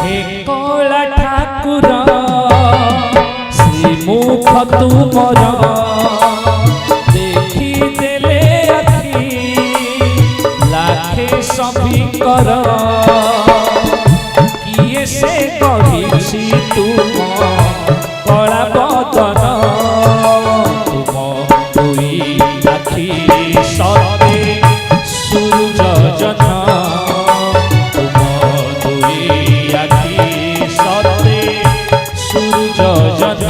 हे कला ठाकुर श्रीमुख तुमर देखी देले अखी लाखे सभिकर किए से कही तुम कला बदन तुम दुई आखि सते सूरज जन तुम दुई आखि सते सूरज जन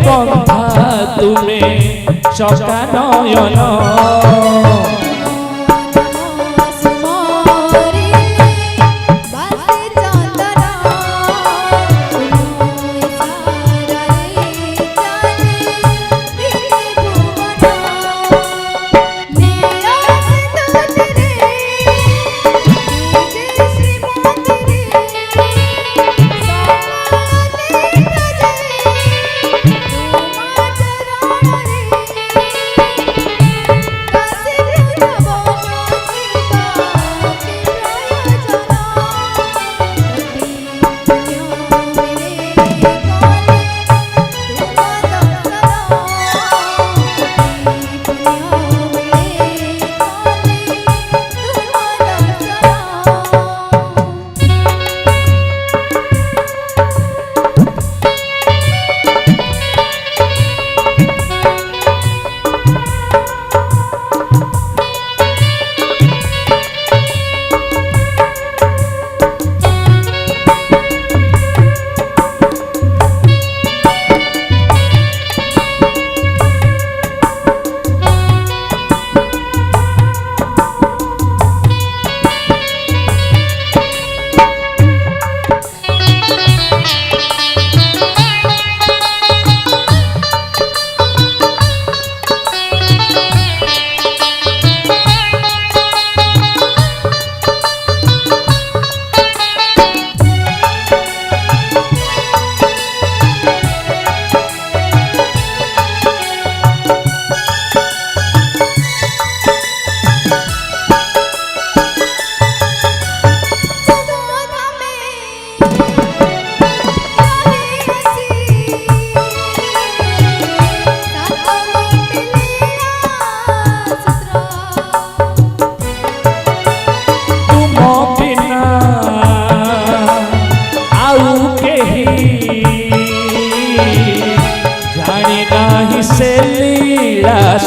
बंधा तुम्हें चका नयन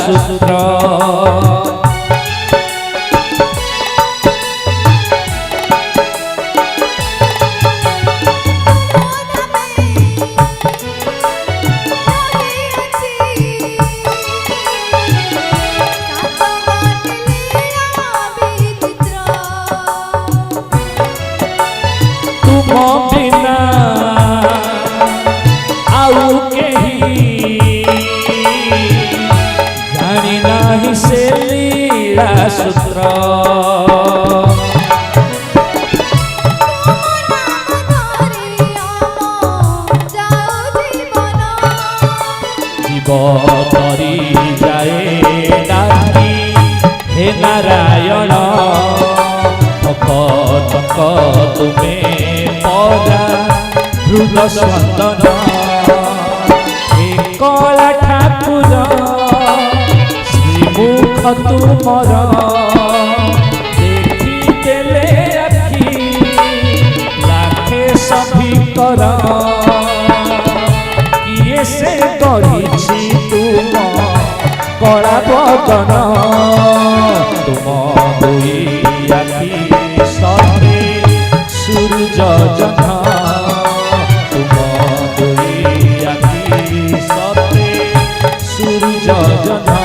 सूत्र बिना आउ केही जानी नाही से लीला सूत्र जीव तरी जाए डाकी हे नारायण भक्त तुमे हृद स्पंदन कला ठाकुर श्रीमुख तुमर देखिदेले आखि लाखे सभिकर किए से गढ़ी तुम कला बदन तुम दुई आखि सते सूरज जह्न तुम दुई आखि सते सूरज जह्न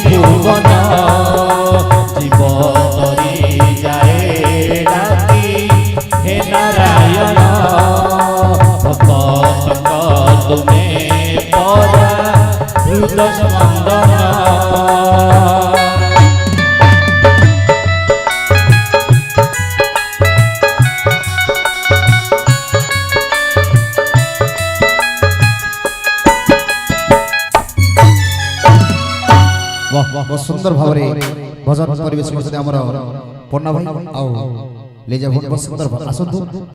भुवन जीव तरी जाए डाकी हे नारायण भक्त तुमे परा हृद स्पंदन बहुत सुंदर भाव भजन परिवेश करते आमर पन्ना भाई आउ ले जा बहुत सुंदर आसतु।